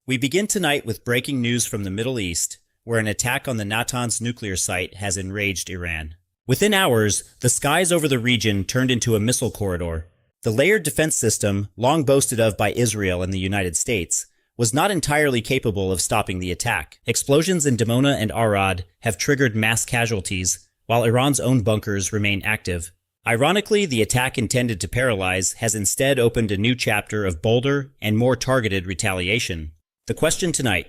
We begin tonight with breaking news from the Middle East, where an attack on the Natanz nuclear site has enraged Iran. Within hours, the skies over the region turned into a missile corridor. The layered defense system, long boasted of by Israel and the United States, was not entirely capable of stopping the attack. Explosions in Dimona and Arad have triggered mass casualties, while Iran's own bunkers remain active. Ironically, the attack intended to paralyze has instead opened a new chapter of bolder and more targeted retaliation. The question tonight: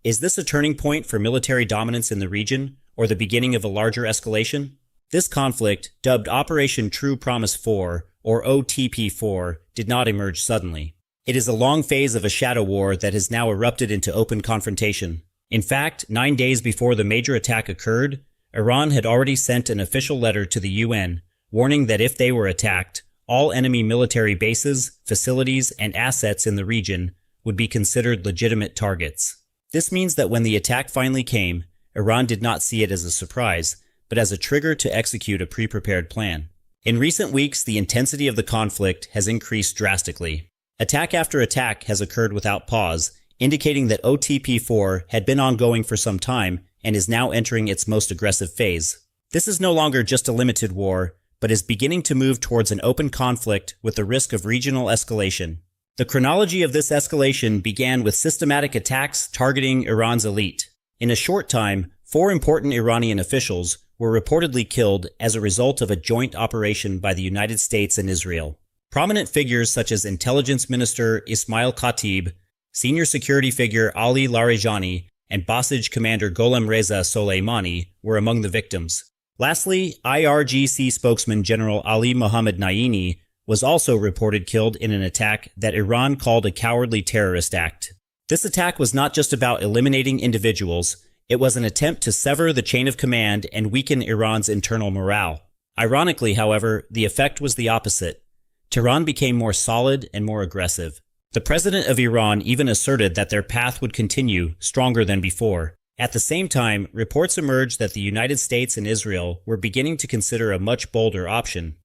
is this a turning point for military dominance in the region, or the beginning of a larger escalation? This conflict, dubbed Operation True Promise 4, or OTP 4, did not emerge suddenly. It is a long phase of a shadow war that has now erupted into open confrontation. In fact, 9 days before the major attack occurred, Iran had already sent an official letter to the UN, warning that if they were attacked, all enemy military bases, facilities, and assets in the region would be considered legitimate targets. This means that when the attack finally came, Iran did not see it as a surprise, but as a trigger to execute a pre-prepared plan. In recent weeks, the intensity of the conflict has increased drastically. Attack after attack has occurred without pause, indicating that OTP 4 had been ongoing for some time and is now entering its most aggressive phase. This is no longer just a limited war, but is beginning to move towards an open conflict with the risk of regional escalation. The chronology of this escalation began with systematic attacks targeting Iran's elite. In a short time, 4 important Iranian officials were reportedly killed as a result of a joint operation by the United States and Israel. Prominent figures such as Intelligence Minister Ismail Khatib, Senior Security Figure Ali Larijani, and Boasted Commander Golem Reza Soleimani were among the victims. Lastly, IRGC spokesman General Ali Mohammed Naini was also reported killed in an attack that Iran called a cowardly terrorist act. This attack was not just about eliminating individuals, it was an attempt to sever the chain of command and weaken Iran's internal morale. Ironically, however, the effect was the opposite. Tehran became more solid and more aggressive. The president of Iran even asserted that their path would continue, stronger than before. At the same time, reports emerged that the United States and Israel were beginning to consider a much bolder option: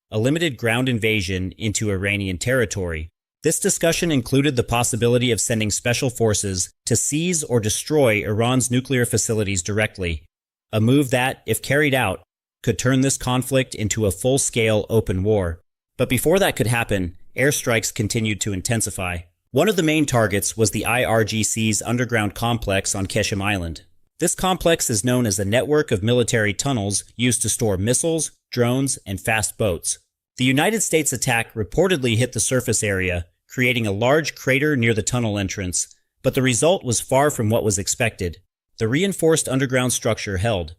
a limited ground invasion into Iranian territory. This discussion included the possibility of sending special forces to seize or destroy Iran's nuclear facilities directly, a move that, if carried out, could turn this conflict into a full-scale open war. But before that could happen, airstrikes continued to intensify. One of the main targets was the IRGC's underground complex on Qeshm Island. This complex is known as a network of military tunnels used to store missiles, drones, and fast boats. The United States attack reportedly hit the surface area, creating a large crater near the tunnel entrance, but the result was far from what was expected. The reinforced underground structure held.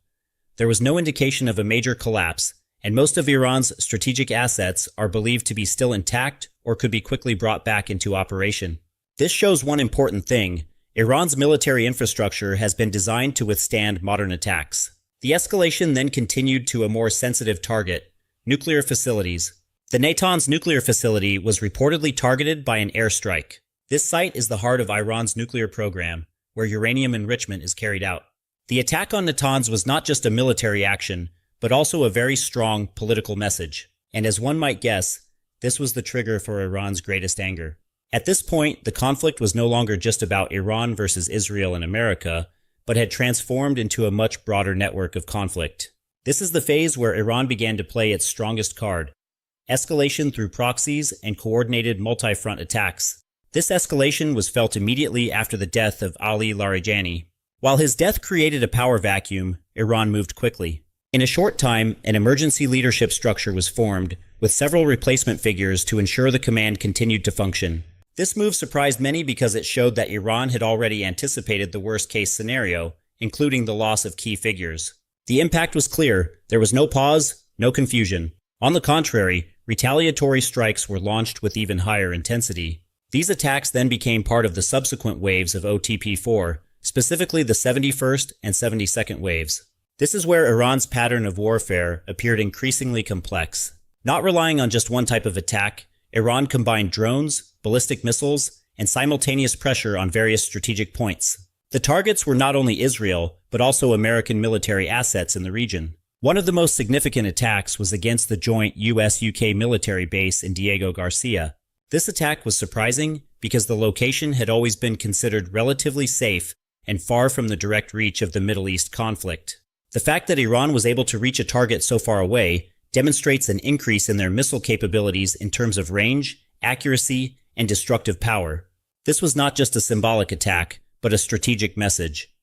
There was no indication of a major collapse, and most of Iran's strategic assets are believed to be still intact or could be quickly brought back into operation. This shows one important thing: Iran's military infrastructure has been designed to withstand modern attacks. The escalation then continued to a more sensitive target: nuclear facilities. The Natanz nuclear facility was reportedly targeted by an airstrike. This site is the heart of Iran's nuclear program, where uranium enrichment is carried out. The attack on Natanz was not just a military action, but also a very strong political message. And as one might guess, this was the trigger for Iran's greatest anger. At this point, the conflict was no longer just about Iran versus Israel and America, but had transformed into a much broader network of conflict. This is the phase where Iran began to play its strongest card: escalation through proxies and coordinated multi-front attacks. This escalation was felt immediately after the death of Ali Larijani. While his death created a power vacuum, Iran moved quickly. In a short time, an emergency leadership structure was formed, with several replacement figures to ensure the command continued to function. This move surprised many because it showed that Iran had already anticipated the worst-case scenario, including the loss of key figures. The impact was clear: there was no pause, no confusion. On the contrary, retaliatory strikes were launched with even higher intensity. These attacks then became part of the subsequent waves of OTP 4, specifically the 71st and 72nd waves. This is where Iran's pattern of warfare appeared increasingly complex. Not relying on just one type of attack, Iran combined drones, ballistic missiles, and simultaneous pressure on various strategic points. The targets were not only Israel, but also American military assets in the region. One of the most significant attacks was against the joint US-UK military base in Diego Garcia. This attack was surprising because the location had always been considered relatively safe and far from the direct reach of the Middle East conflict. The fact that Iran was able to reach a target so far away demonstrates an increase in their missile capabilities in terms of range, accuracy, and destructive power. This was not just a symbolic attack, but a strategic message.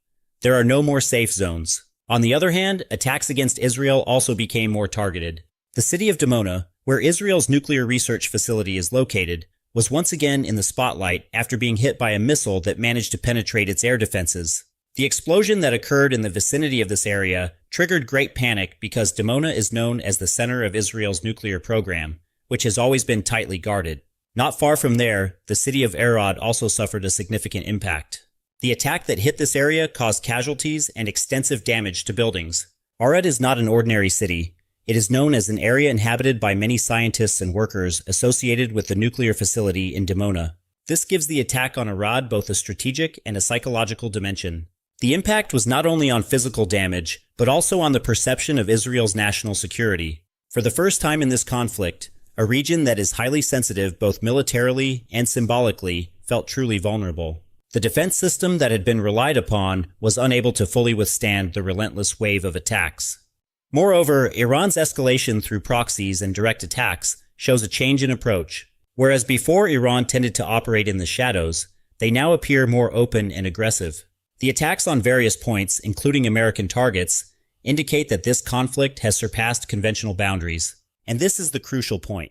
There are no more safe zones. On the other hand, attacks against Israel also became more targeted. The city of Dimona, where Israel's nuclear research facility is located, was once again in the spotlight after being hit by a missile that managed to penetrate its air defenses. The explosion that occurred in the vicinity of this area triggered great panic because Dimona is known as the center of Israel's nuclear program, which has always been tightly guarded. Not far from there, the city of Arad also suffered a significant impact. The attack that hit this area caused casualties and extensive damage to buildings. Arad is not an ordinary city. It is known as an area inhabited by many scientists and workers associated with the nuclear facility in Dimona. This gives the attack on Arad both a strategic and a psychological dimension. The impact was not only on physical damage, but also on the perception of Israel's national security. For the first time in this conflict, a region that is highly sensitive both militarily and symbolically felt truly vulnerable. The defense system that had been relied upon was unable to fully withstand the relentless wave of attacks. Moreover, Iran's escalation through proxies and direct attacks shows a change in approach. Whereas before Iran tended to operate in the shadows, they now appear more open and aggressive. The attacks on various points, including American targets, indicate that this conflict has surpassed conventional boundaries. And this is the crucial point.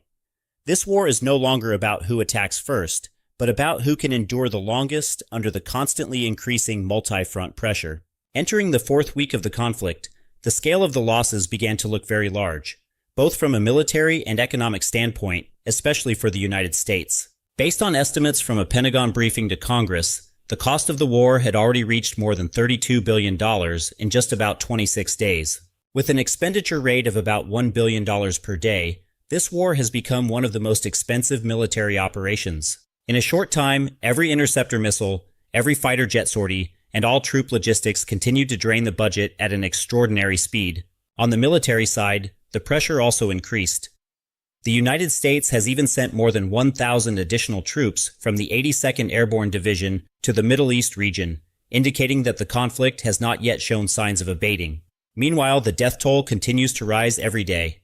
This war is no longer about who attacks first, but about who can endure the longest under the constantly increasing multi-front pressure. Entering the fourth week of the conflict, the scale of the losses began to look very large, both from a military and economic standpoint, especially for the United States. Based on estimates from a Pentagon briefing to Congress, the cost of the war had already reached more than $32 billion in just about 26 days. With an expenditure rate of about $1 billion per day, this war has become one of the most expensive military operations. In a short time, every interceptor missile, every fighter jet sortie, and all troop logistics continued to drain the budget at an extraordinary speed. On the military side, the pressure also increased. The United States has even sent more than 1,000 additional troops from the 82nd Airborne Division to the Middle East region, indicating that the conflict has not yet shown signs of abating. Meanwhile, the death toll continues to rise every day.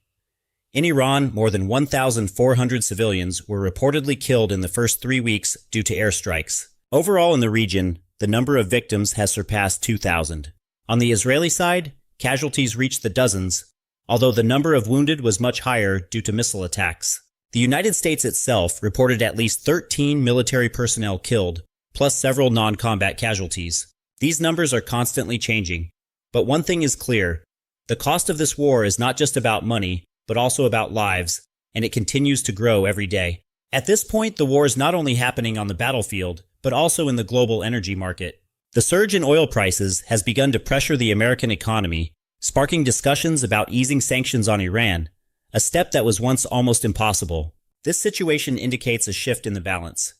In Iran, more than 1,400 civilians were reportedly killed in the first 3 weeks due to airstrikes. Overall in the region, the number of victims has surpassed 2,000. On the Israeli side, casualties reached the dozens, although the number of wounded was much higher due to missile attacks. The United States itself reported at least 13 military personnel killed, plus several non-combat casualties. These numbers are constantly changing. But one thing is clear. The cost of this war is not just about money, but also about lives, and it continues to grow every day. At this point, the war is not only happening on the battlefield, but also in the global energy market. The surge in oil prices has begun to pressure the American economy, sparking discussions about easing sanctions on Iran, a step that was once almost impossible. This situation indicates a shift in the balance.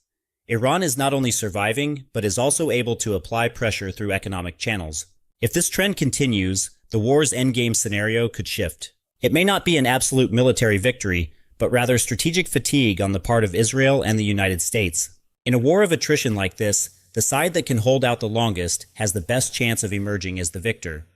Iran is not only surviving, but is also able to apply pressure through economic channels. If this trend continues, the war's endgame scenario could shift. It may not be an absolute military victory, but rather strategic fatigue on the part of Israel and the United States. In a war of attrition like this, the side that can hold out the longest has the best chance of emerging as the victor.